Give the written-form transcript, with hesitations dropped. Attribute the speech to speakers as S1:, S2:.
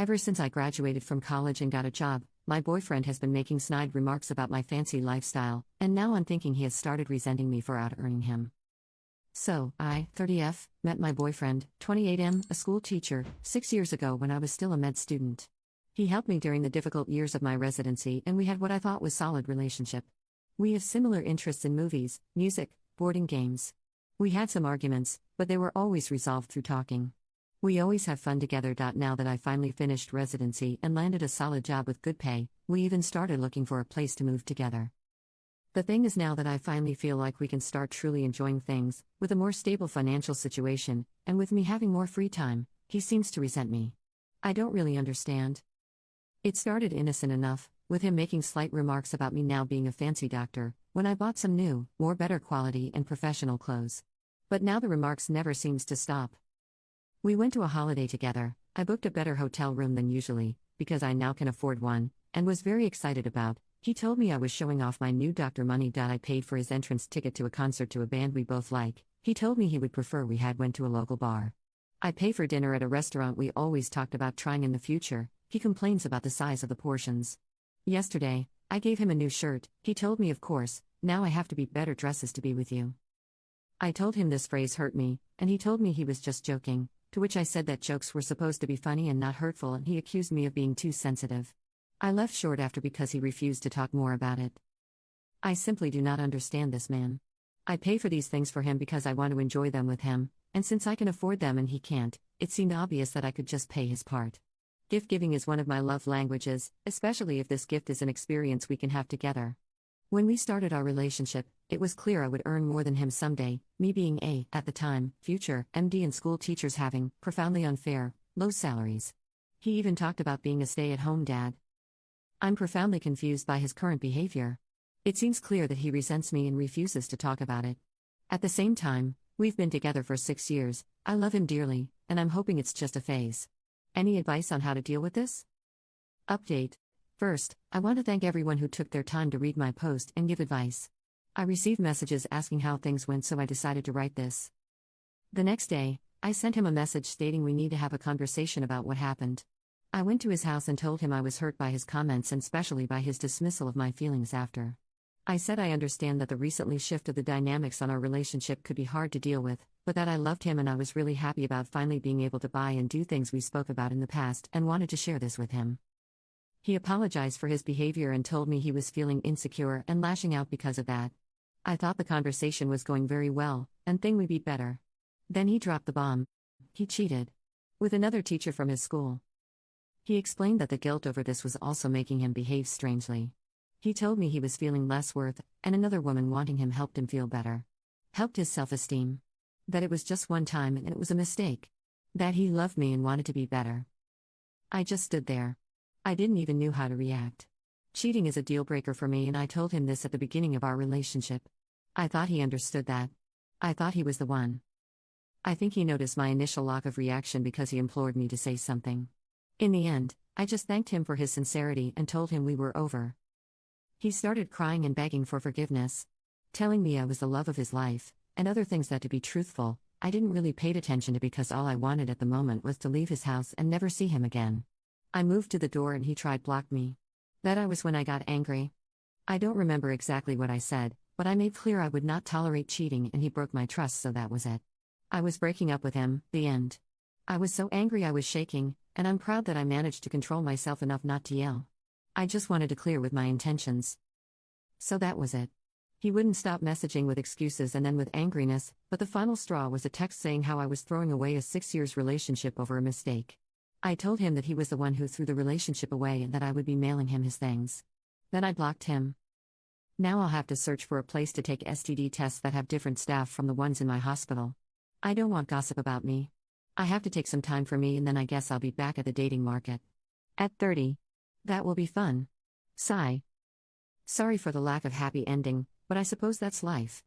S1: Ever since I graduated from college and got a job, my boyfriend has been making snide remarks about my fancy lifestyle, and now I'm thinking he has started resenting me for out-earning him. So, I, 30F, met my boyfriend, 28M, a school teacher, 6 years ago when I was still a med student. He helped me during the difficult years of my residency, and we had what I thought was solid relationship. We have similar interests in movies, music, boarding games. We had some arguments, but they were always resolved through talking. We always have fun together. Now that I finally finished residency and landed a solid job with good pay, we even started looking for a place to move together. The thing is, now that I finally feel like we can start truly enjoying things, with a more stable financial situation, and with me having more free time, he seems to resent me. I don't really understand. It started innocent enough, with him making slight remarks about me now being a fancy doctor, when I bought some new, more better quality and professional clothes. But now the remarks never seems to stop. We went to a holiday together. I booked a better hotel room than usually, because I now can afford one, and was very excited about. He told me I was showing off my new doctor money. I paid for his entrance ticket to a concert to a band we both like. He told me he would prefer we had went to a local bar. I pay for dinner at a restaurant we always talked about trying in the future. He complains about the size of the portions. Yesterday, I gave him a new shirt. He told me, of course, now I have to be better dresses to be with you. I told him this phrase hurt me, and he told me he was just joking, to which I said that jokes were supposed to be funny and not hurtful, and he accused me of being too sensitive. I left short after because he refused to talk more about it. I simply do not understand this man. I pay for these things for him because I want to enjoy them with him, and since I can afford them and he can't, it seemed obvious that I could just pay his part. Gift giving is one of my love languages, especially if this gift is an experience we can have together. When we started our relationship, it was clear I would earn more than him someday, me being a, at the time, future MD and school teachers having profoundly unfair, low salaries. He even talked about being a stay-at-home dad. I'm profoundly confused by his current behavior. It seems clear that he resents me and refuses to talk about it. At the same time, we've been together for 6 years, I love him dearly, and I'm hoping it's just a phase. Any advice on how to deal with this? Update. First, I want to thank everyone who took their time to read my post and give advice. I received messages asking how things went, so I decided to write this. The next day, I sent him a message stating we need to have a conversation about what happened. I went to his house and told him I was hurt by his comments and especially by his dismissal of my feelings after. I said I understand that the recently shift of the dynamics on our relationship could be hard to deal with, but that I loved him and I was really happy about finally being able to buy and do things we spoke about in the past and wanted to share this with him. He apologized for his behavior and told me he was feeling insecure and lashing out because of that. I thought the conversation was going very well, and things would be better. Then he dropped the bomb. He cheated with another teacher from his school. He explained that the guilt over this was also making him behave strangely. He told me he was feeling less worth, and another woman wanting him helped him feel better. Helped his self-esteem. That it was just one time and it was a mistake. That he loved me and wanted to be better. I just stood there. I didn't even know how to react. Cheating is a deal breaker for me, and I told him this at the beginning of our relationship. I thought he understood that. I thought he was the one. I think he noticed my initial lack of reaction because he implored me to say something. In the end, I just thanked him for his sincerity and told him we were over. He started crying and begging for forgiveness, telling me I was the love of his life, and other things that, to be truthful, I didn't really pay attention to because all I wanted at the moment was to leave his house and never see him again. I moved to the door and he tried to block me. That was when I got angry. I don't remember exactly what I said, but I made clear I would not tolerate cheating and he broke my trust, so that was it. I was breaking up with him, the end. I was so angry I was shaking, and I'm proud that I managed to control myself enough not to yell. I just wanted to clear with my intentions. So that was it. He wouldn't stop messaging with excuses and then with angriness, but the final straw was a text saying how I was throwing away a 6 years relationship over a mistake. I told him that he was the one who threw the relationship away and that I would be mailing him his things. Then I blocked him. Now I'll have to search for a place to take STD tests that have different staff from the ones in my hospital. I don't want gossip about me. I have to take some time for me, and then I guess I'll be back at the dating market. At 30. That will be fun. Sigh. Sorry for the lack of happy ending, but I suppose that's life.